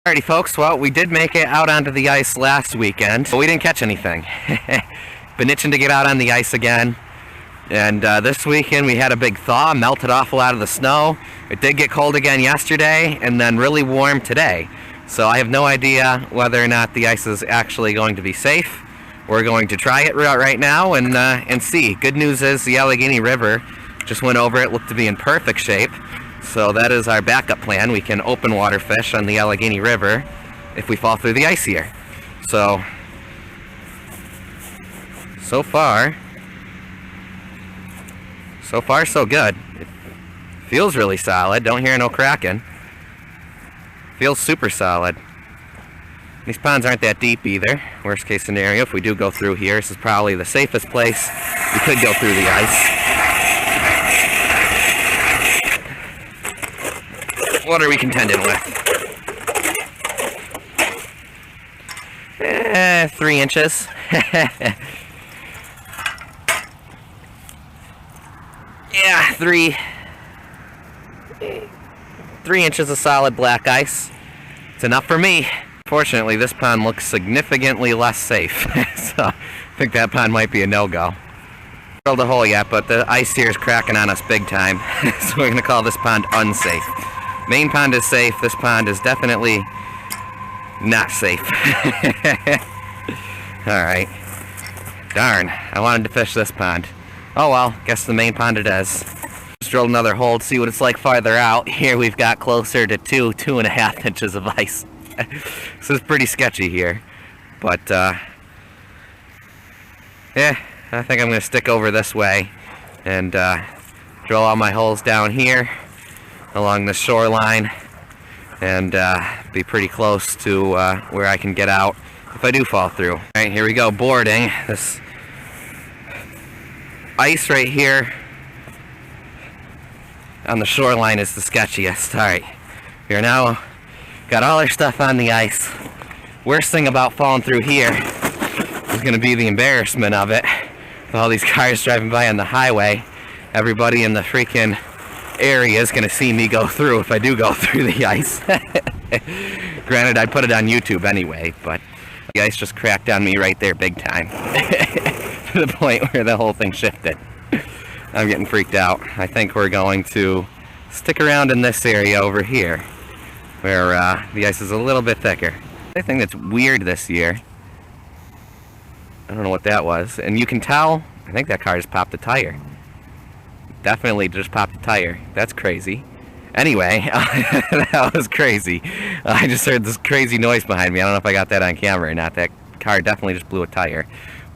Alrighty folks, well we did make it out onto the ice last weekend, but we didn't catch anything. Been itching to get out on the ice again, and this weekend we had a big thaw, melted off a lot of the snow. It did get cold again yesterday, and then really warm today. So I have no idea whether or not the ice is actually going to be safe. We're going to try it right now and see. Good news is the Allegheny River just went over it, looked to be in perfect shape. So that is our backup plan. We can open water fish on the Allegheny River if we fall through the ice here. So far so good. It feels really solid. Don't hear no cracking. Feels super solid. These ponds aren't that deep either. Worst case scenario, if we do go through here, this is probably the safest place we could go through the ice. What are we contending with? 3 inches. Yeah, 3 inches of solid black ice. It's enough for me. Fortunately, this pond looks significantly less safe, so I think that pond might be a no-go. Drilled a hole yet, but the ice here is cracking on us big time, so we're going to call this pond unsafe. Main pond is safe. This pond is definitely not safe. Alright. Darn, I wanted to fish this pond. Oh well, guess the main pond it is. Just drilled another hole to see what it's like farther out. Here we've got closer to 2.5 inches of ice. This is pretty sketchy here. But, yeah, I think I'm going to stick over this way and drill all my holes down here along the shoreline and be pretty close to where I can get out if I do fall through. Alright, here we go, boarding. This ice right here on the shoreline is the sketchiest. Alright, we are now got all our stuff on the ice. Worst thing about falling through here is going to be the embarrassment of it. With all these cars driving by on the highway, everybody in the freaking area is going to see me go through if I do go through the ice. Granted, I'd put it on YouTube anyway, but the ice just cracked on me right there big time. To the point where the whole thing shifted. I'm getting freaked out. I think we're going to stick around in this area over here, where the ice is a little bit thicker. The thing that's weird this year, I don't know what that was, and you can tell, I think that car just popped a tire. Definitely just popped a tire. That's crazy. Anyway, that was crazy. I just heard this crazy noise behind me. I don't know if I got that on camera or not. That car definitely just blew a tire.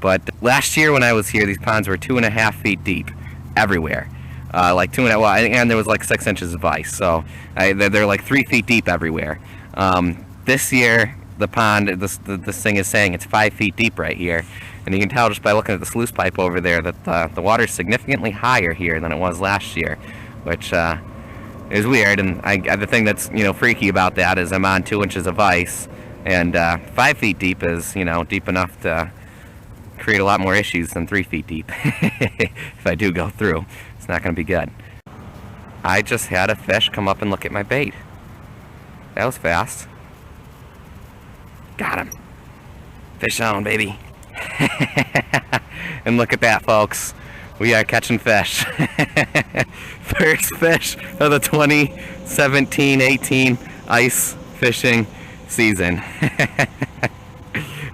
But last year when I was here, these ponds were 2.5 feet deep everywhere. Like 2.5, well, and there was like 6 inches of ice. So they're like 3 feet deep everywhere. This year, the pond, this thing is saying it's 5 feet deep right here. And you can tell just by looking at the sluice pipe over there that the water is significantly higher here than it was last year, which is weird. And the thing that's freaky about that is I'm on 2 inches of ice, and 5 feet deep is deep enough to create a lot more issues than 3 feet deep. If I do go through, it's not going to be good. I just had a fish come up and look at my bait. That was fast. Got him. Fish on, baby. And look at that, folks. We are catching fish. First fish of the 2017-18 ice fishing season.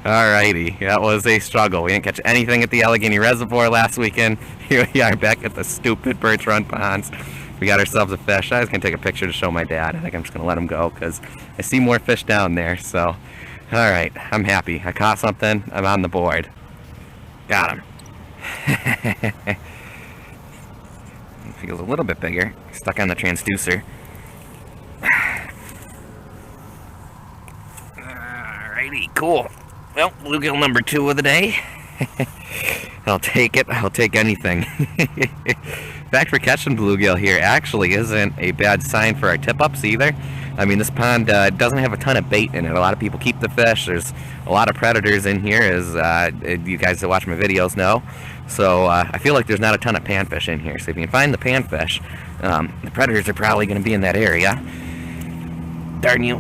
Alrighty, that was a struggle. We didn't catch anything at the Allegheny Reservoir last weekend. Here we are back at the stupid Birch Run ponds. We got ourselves a fish. I was going to take a picture to show my dad. I think I'm just going to let him go because I see more fish down there. So, alright, I'm happy. I caught something. I'm on the board. Got him. Feels a little bit bigger. Stuck on the transducer. Alrighty, cool. Well, bluegill number 2 of the day. I'll take it. I'll take anything. The fact we're catching bluegill here actually isn't a bad sign for our tip-ups either. I mean, this pond doesn't have a ton of bait in it. A lot of people keep the fish. There's a lot of predators in here, as you guys that watch my videos know. So I feel like there's not a ton of panfish in here. So if you can find the panfish, the predators are probably going to be in that area. Darn you.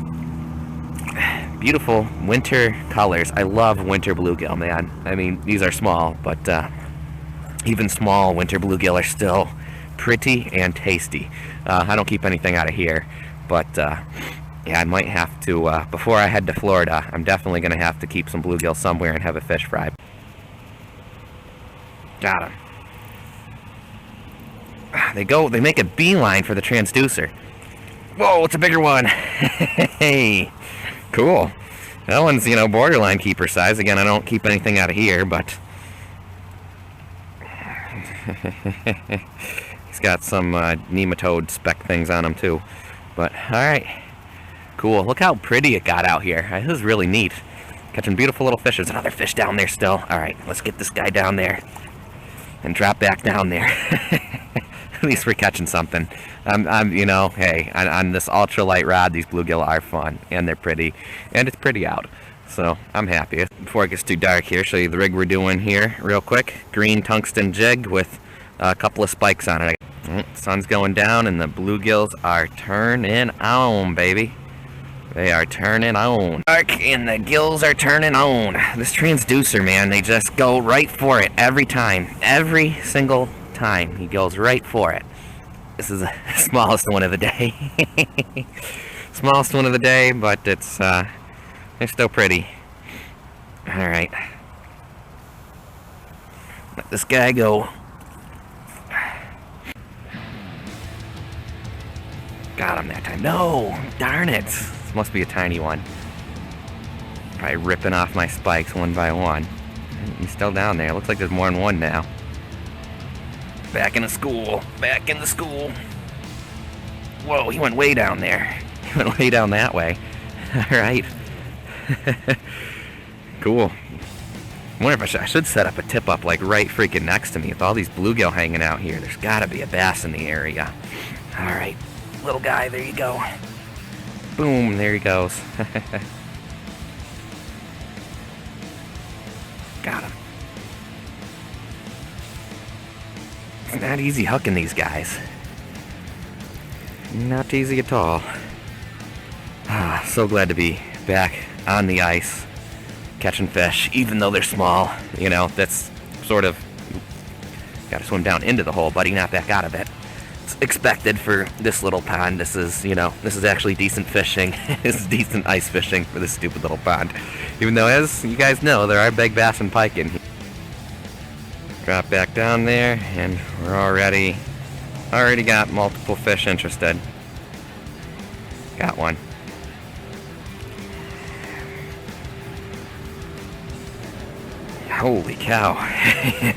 Beautiful winter colors. I love winter bluegill, man. I mean, these are small, but even small winter bluegill are still pretty and tasty. I don't keep anything out of here, but yeah, I might have to, before I head to Florida, I'm definitely going to have to keep some bluegill somewhere and have a fish fry. Got him. They make a beeline for the transducer. Whoa, it's a bigger one. Hey, cool. That one's, you know, borderline keeper size. Again, I don't keep anything out of here, but he's got some nematode speck things on him too. But all right, cool. Look how pretty it got out here. This is really neat. Catching beautiful little fish. There's another fish down there still. All right, let's get this guy down there and drop back down there. At least we're catching something. I'm you know, hey, on this ultralight rod, these bluegill are fun, and they're pretty, and it's pretty out. So I'm happy. Before it gets too dark here, show you the rig we're doing here real quick. Green tungsten jig with a couple of spikes on it. Sun's going down, and the bluegills are turning on, baby. They are turning on. Dark, and the gills are turning on. This transducer, man, they just go right for it every time. Every single time he goes right for it. This is the smallest one of the day. Smallest one of the day, but it's they're still pretty. All right, let this guy go. Got him that time. No, darn it. This must be a tiny one. Probably ripping off my spikes one by one. He's still down there. Looks like there's more than one now. Back in the school. Back in the school. Whoa, he went way down there. He went way down that way. Alright. Cool. I wonder if I should set up a tip-up like right freaking next to me with all these bluegill hanging out here. There's gotta be a bass in the area. Alright. Little guy, there you go. Boom, there he goes. Got him. It's not easy hooking these guys. Not easy at all. Ah, so glad to be back on the ice, catching fish, even though they're small. You know, that's sort of, gotta swim down into the hole, buddy, not back out of it. It's expected for this little pond. This is, you know, this is actually decent fishing. This is decent ice fishing for this stupid little pond. Even though, as you guys know, there are big bass and pike in here. Drop back down there, and we're already got multiple fish interested. Got one. Holy cow.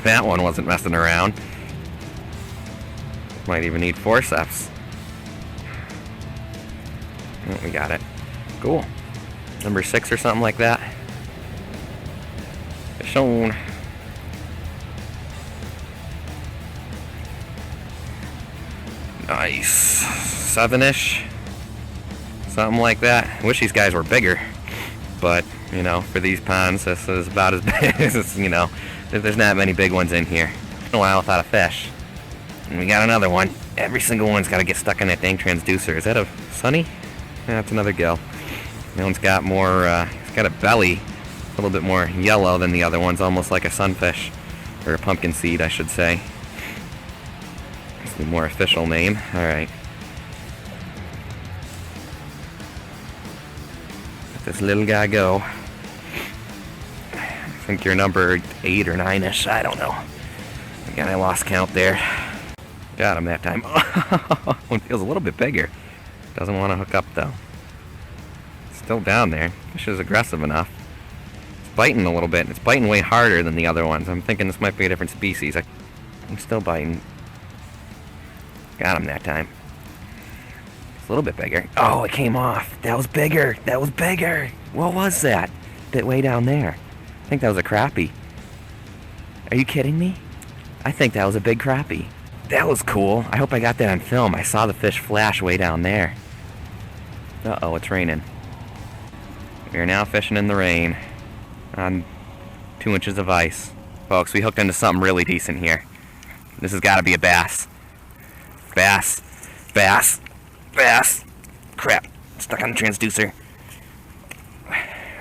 That one wasn't messing around. Might even need forceps. Oh, we got it. Cool. Number 6 or something like that. Fish on. Nice. 7-ish. Something like that. I wish these guys were bigger. But, you know, for these ponds, this is about as big as, you know, there's not many big ones in here. A while without a fish. And we got another one. Every single one's got to get stuck in that dang transducer. Is that a sunny? Yeah, that's another gill. That one's got more, it's got a belly a little bit more yellow than the other one's, almost like a sunfish. Or a pumpkin seed, I should say. That's the more official name. Alright. Let this little guy go. I think you're number 8 or 9-ish. I don't know. Again, I lost count there. Got him that time. One feels a little bit bigger. Doesn't want to hook up though. Still down there. Fish is aggressive enough. It's biting a little bit. It's biting way harder than the other ones. I'm thinking this might be a different species. I'm still biting. Got him that time. It's a little bit bigger. Oh, it came off. That was bigger. That was bigger. What was that? That way down there. I think that was a crappie. Are you kidding me? I think that was a big crappie. That was cool. I hope I got that on film. I saw the fish flash way down there. Uh-oh, it's raining. We are now fishing in the rain on 2 inches of ice. Folks, we hooked into something really decent here. This has got to be a bass. Bass. Bass. Bass. Crap. Stuck on the transducer.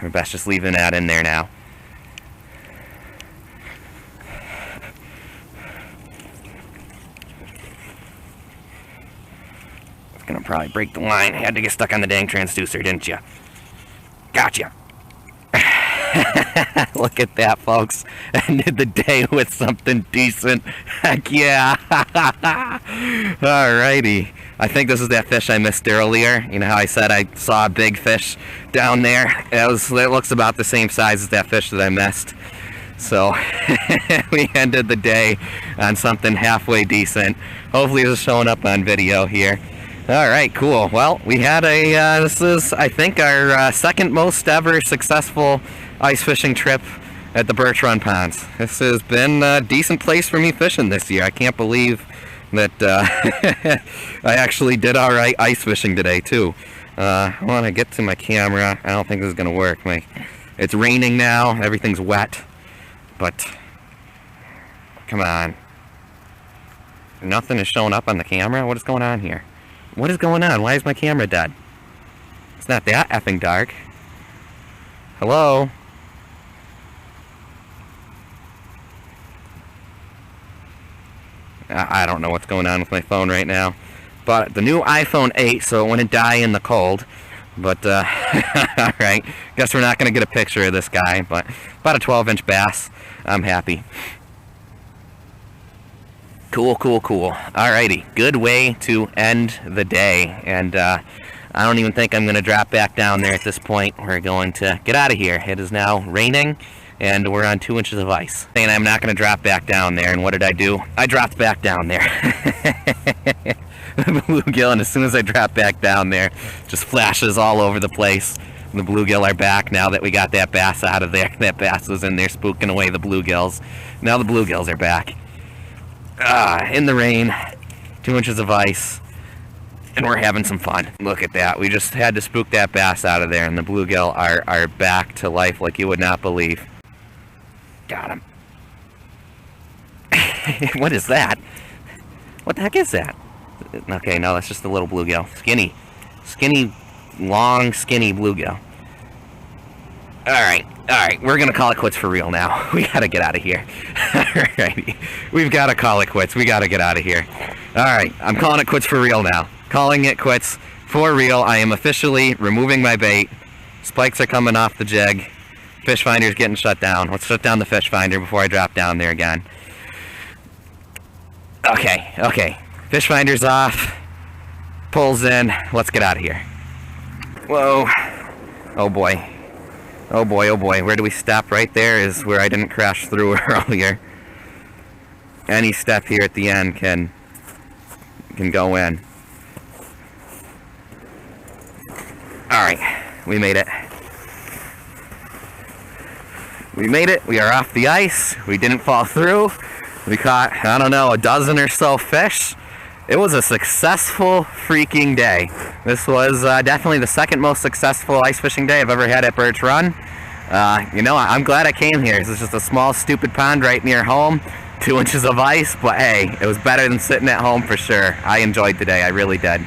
We're best just leaving that in there now. It's gonna probably break the line. Had to get stuck on the dang transducer, didn't you? Gotcha. Look at that, folks. Ended the day with something decent. Heck yeah. Alrighty. I think this is that fish I missed earlier. You know how I said I saw a big fish down there? It looks about the same size as that fish that I missed. So we ended the day on something halfway decent. Hopefully this is showing up on video here. Alright, cool. Well, we had this is, I think, our second most ever successful ice fishing trip at the Birch Run Ponds. This has been a decent place for me fishing this year. I can't believe that I actually did alright ice fishing today, too. I want to get to my camera. I don't think this is going to work. It's raining now. Everything's wet. But, come on. Nothing is showing up on the camera? What is going on here? What is going on? Why is my camera dead? It's not that effing dark. Hello? I don't know what's going on with my phone right now. But the new iPhone 8, so it wouldn't die in the cold. But, alright. Guess we're not going to get a picture of this guy, but about a 12-inch bass. I'm happy. Cool, cool, cool. Alrighty. Good way to end the day. And, I don't even think I'm going to drop back down there at this point. We're going to get out of here. It is now raining, and we're on 2 inches of ice. And I'm not going to drop back down there. And what did I do? I dropped back down there. The bluegill, and as soon as I drop back down there, just flashes all over the place. The bluegill are back now that we got that bass out of there. That bass was in there spooking away the bluegills. Now the bluegills are back. In the rain, 2 inches of ice, and we're having some fun. Look at that. We just had to spook that bass out of there, and the bluegill are back to life like you would not believe. Got him. What is that? What the heck is that? Okay, no, that's just a little bluegill. Skinny, long, skinny bluegill. Alright, we're gonna call it quits for real now. We gotta get out of here. Alrighty, we've gotta call it quits. We gotta get out of here. Alright, I'm calling it quits for real now. Calling it quits for real. I am officially removing my bait. Spikes are coming off the jig. Fish finder's getting shut down. Let's shut down the fish finder before I drop down there again. Okay. Fish finder's off. Pulls in. Let's get out of here. Whoa. Oh boy. Where do we stop? Right there is where I didn't crash through earlier. Any step here at the end can go in. Alright, we made it. We are off the ice. We didn't fall through. We caught, I don't know, a dozen or so fish. It was a successful freaking day. This was definitely the second most successful ice fishing day I've ever had at Birch Run. I'm glad I came here. This is just a small, stupid pond right near home. 2 inches of ice, but hey, it was better than sitting at home for sure. I enjoyed the day. I really did.